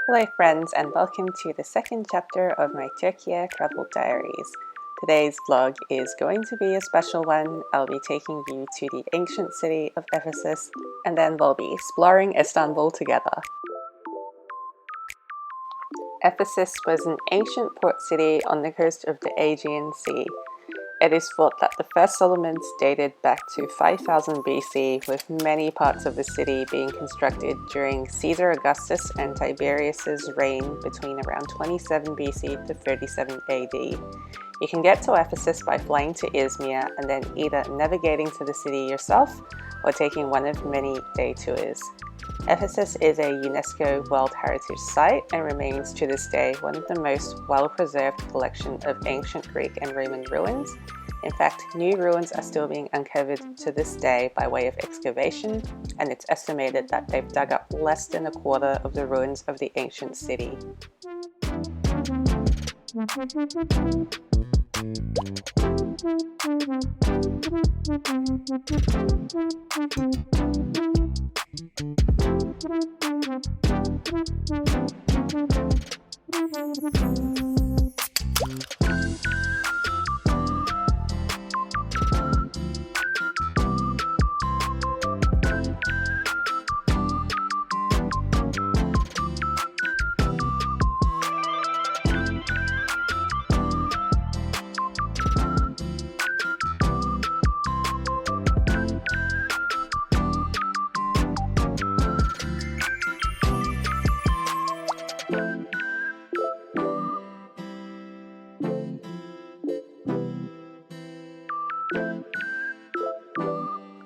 Hello friends, and welcome to the second chapter of my Turkiye travel diaries. Today's vlog is going to be a special one. I'll be taking you to the ancient city of Ephesus, and then we'll be exploring Istanbul together. Ephesus was an ancient port city on the coast of the Aegean Sea. It is thought that the first settlements dated back to 5000 BC, with many parts of the city being constructed during Caesar Augustus and Tiberius's reign between around 27 BC to 37 AD. You can get to Ephesus by flying to Izmir and then either navigating to the city yourself or taking one of many day tours. Ephesus is a UNESCO World Heritage Site and remains to this day one of the most well-preserved collection of ancient Greek and Roman ruins. In fact, new ruins are still being uncovered to this day by way of excavation, and it's estimated that they've dug up less than a quarter of the ruins of the ancient city.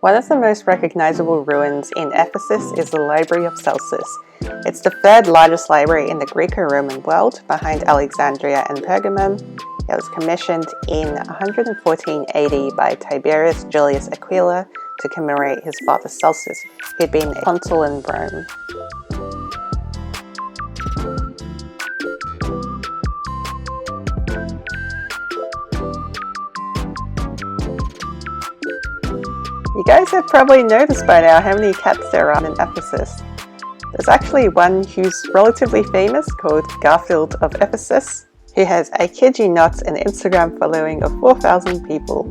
One of the most recognizable ruins in Ephesus is the Library of Celsus. It's the third largest library in the Greco-Roman world, behind Alexandria and Pergamum. It was commissioned in 114 AD by Tiberius Julius Aquila to commemorate his father Celsus, who'd been a consul in Rome. You guys have probably noticed by now how many cats there are in Ephesus. There's actually one who's relatively famous called Garfield of Ephesus, who has, I kid you not, an Instagram following of 4,000 people.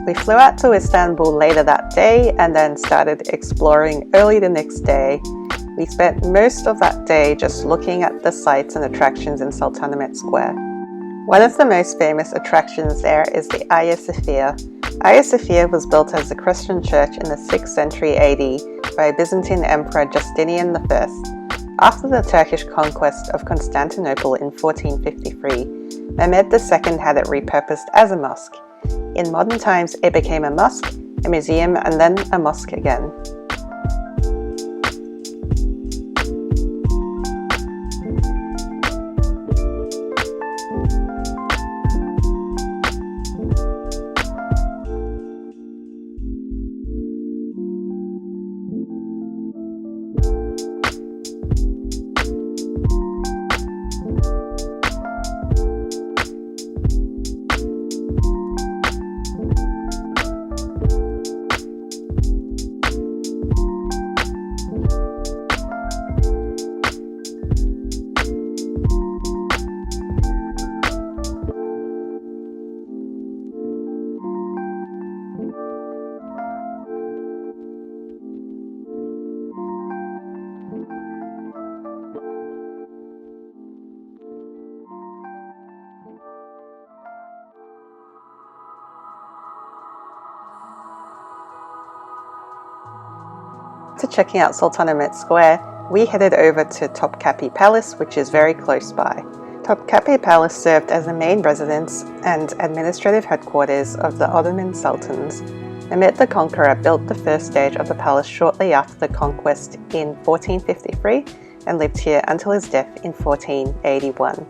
We flew out to Istanbul later that day and then started exploring early the next day. We spent most of that day just looking at the sights and attractions in Sultanahmet Square. One of the most famous attractions there is the Hagia Sophia. Hagia Sophia was built as a Christian church in the 6th century AD by Byzantine Emperor Justinian I. After the Turkish conquest of Constantinople in 1453, Mehmed II had it repurposed as a mosque. In modern times, it became a mosque, a museum, and then a mosque again. After checking out Sultanahmet Square, we headed over to Topkapi Palace, which is very close by. Topkapi Palace served as the main residence and administrative headquarters of the Ottoman Sultans. Mehmed the Conqueror built the first stage of the palace shortly after the conquest in 1453 and lived here until his death in 1481.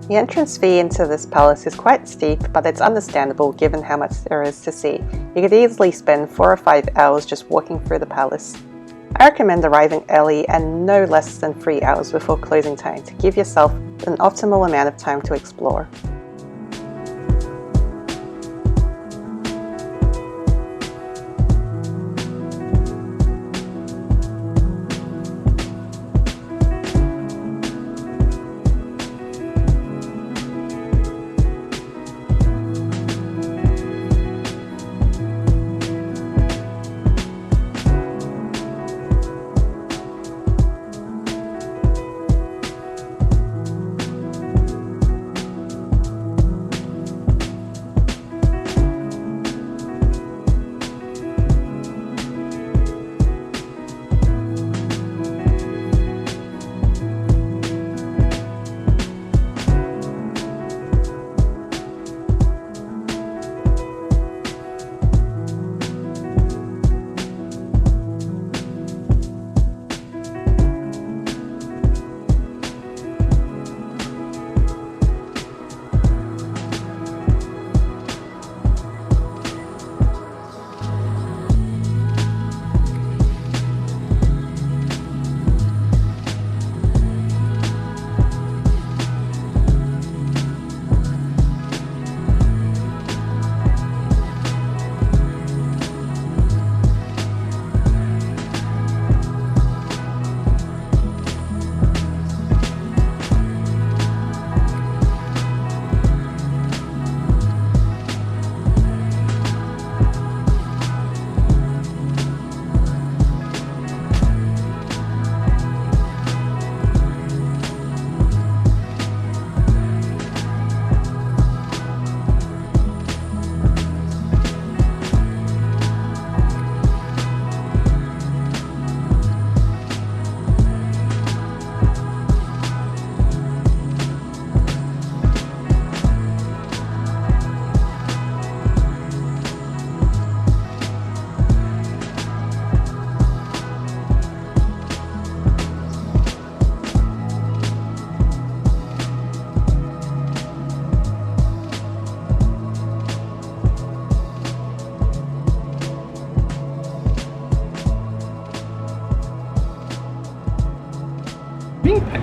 The entrance fee into this palace is quite steep, but it's understandable given how much there is to see. You could easily spend 4 or 5 hours just walking through the palace. I recommend arriving early and no less than 3 hours before closing time to give yourself an optimal amount of time to explore.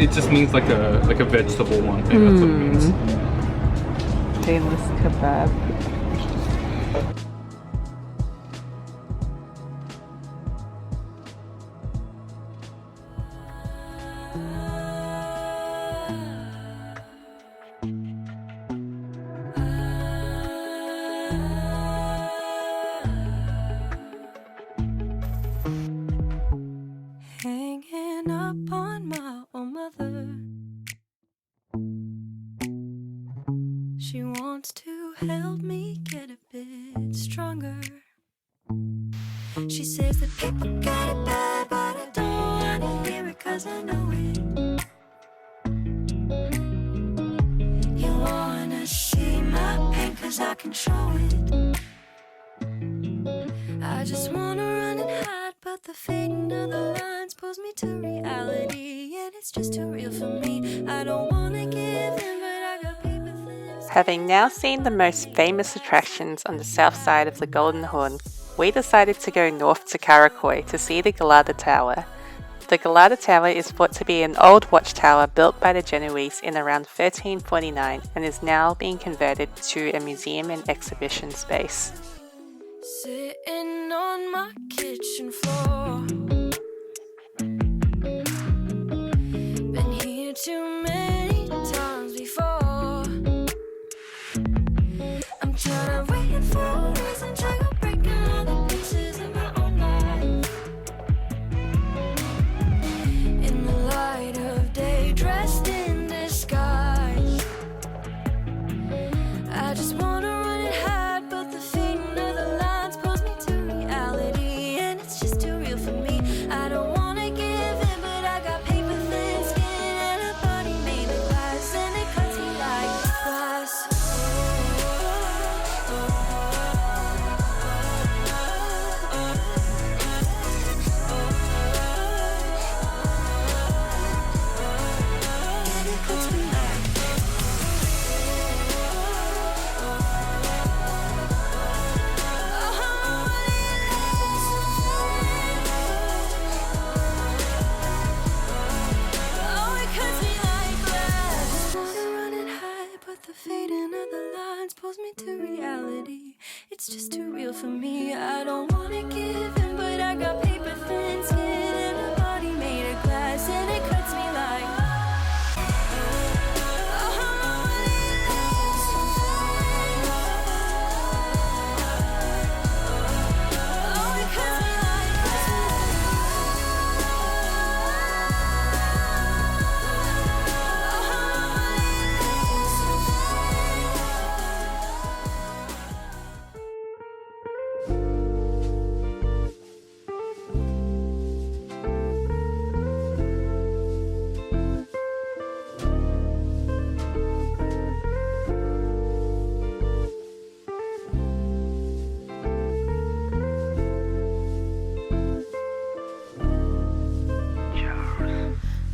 it just means like a vegetable one thing. That's what it means. Famous kebab. Hanging up on my own mother. She wants to help me get a bit stronger. She says that people got it bad, but I don't wanna hear it 'cause I know it. You wanna see my pain 'cause I can show it. I just wanna run and hide, but the fading of the lines pulls me to reality, and it's just too real for me. I don't wanna give in, but I got paper thin. Having now seen the most famous attractions on the south side of the Golden Horn, we decided to go north to Karakoy to see the Galata Tower. The Galata Tower is thought to be an old watchtower built by the Genoese in around 1349 and is now being converted to a museum and exhibition space. Sitting on my kitchen floor. Been here too many times before. I'm tired of waiting for a reason to go breaking all the pieces of my own life. In the light of day, dressed in disguise. I just wanna run and hide, but the fading of the lines pulls me to reality, and it's just too real for me. I don't wanna give in, but I got paper thin skin and a body made of glass, and it cuts me like glass. And it cuts me like the fading of the lines pulls me to reality. It's just too real for me. I don't wanna give in, but I got paper thin skin and a body made of glass, and it cuts me like.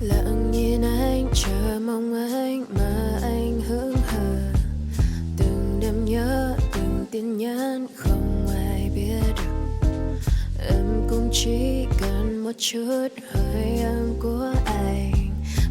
Lặng nhìn anh chờ mong anh mà anh hững hờ. Từng đêm nhớ, từng tin nhắn không ai biết được. Em cũng chỉ cần một chút hơi ấm của anh.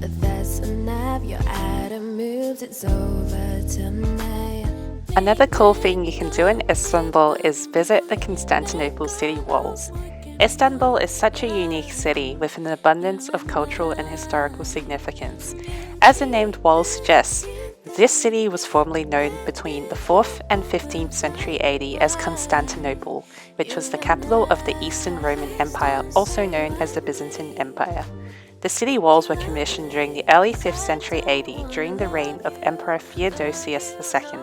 But that's enough, your item moves, it's over tonight. Another cool thing you can do in Istanbul is visit the Constantinople City Walls. Istanbul is such a unique city with an abundance of cultural and historical significance. As the named walls suggests, this city was formerly known between the 4th and 15th century AD as Constantinople, which was the capital of the Eastern Roman Empire, also known as the Byzantine Empire. The city walls were commissioned during the early 5th century AD during the reign of Emperor Theodosius II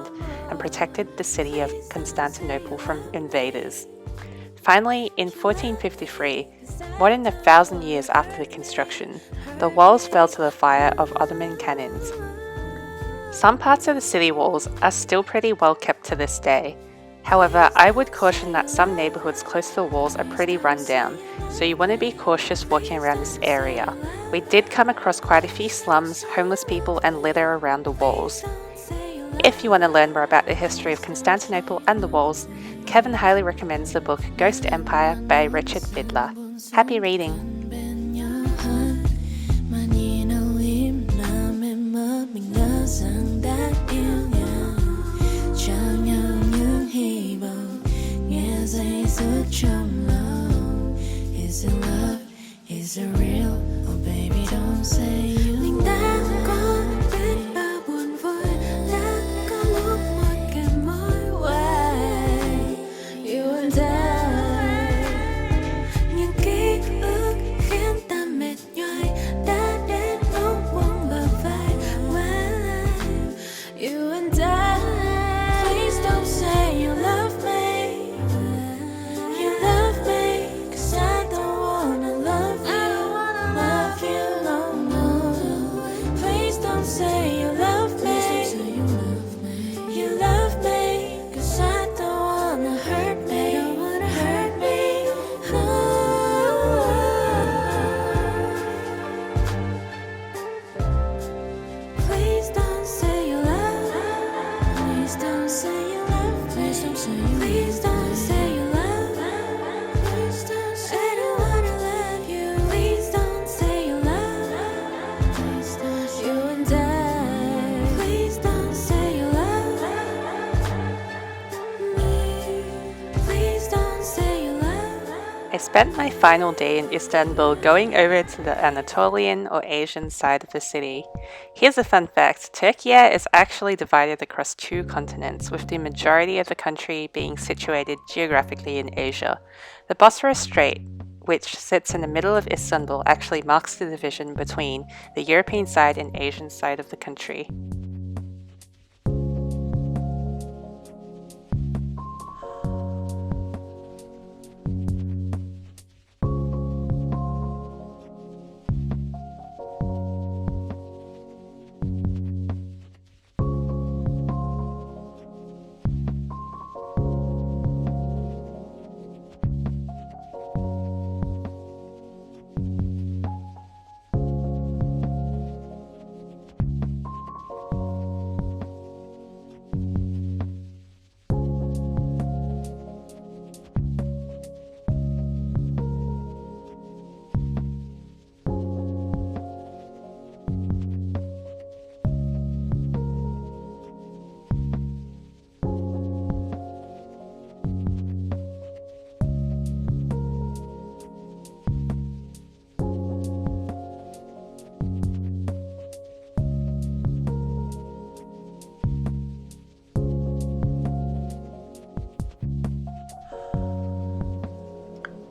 and protected the city of Constantinople from invaders. Finally, in 1453, more than 1,000 years after the construction, the walls fell to the fire of Ottoman cannons. Some parts of the city walls are still pretty well kept to this day. However, I would caution that some neighbourhoods close to the walls are pretty run down, so you want to be cautious walking around this area. We did come across quite a few slums, homeless people and litter around the walls. If you want to learn more about the history of Constantinople and the walls, Kevin highly recommends the book Ghost Empire by Richard Bidler. Happy reading! Is it trong lòng? Is it love? Is it real? Oh baby don't say you. Mình đã có biết bao buồn vui, đã có lúc một kèm mối way. You and I. Những ký ức khiến ta mệt nhoài, đã đến lúc buông bờ vai. You and I. Please don't say you love me. You love me, 'cause I don't wanna love you. Love you, no, no. Please don't say you love me. You love me, 'cause I don't wanna hurt me. Don't wanna hurt me. Please don't say you love me. Please don't say you love me. Please don't say you. Please don't say you love me. Please don't say. I don't wanna love you. Please don't say you love me. Please don't say you and I. Please don't say you love me. Please don't say you love me. I spent my final day in Istanbul going over to the Anatolian or Asian side of the city. Here's a fun fact: Turkiye is actually divided across 2 continents, with the majority of the country being situated geographically in Asia. The Bosphorus Strait, which sits in the middle of Istanbul, actually marks the division between the European side and Asian side of the country.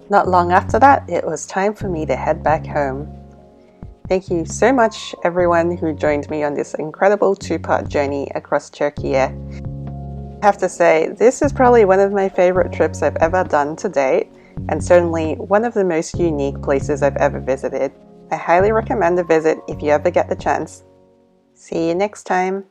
Not long after that, it was time for me to head back home. Thank you so much, everyone who joined me on this incredible 2-part journey across Turkey. I have to say, this is probably one of my favorite trips I've ever done to date, and certainly one of the most unique places I've ever visited. I highly recommend a visit if you ever get the chance. See you next time.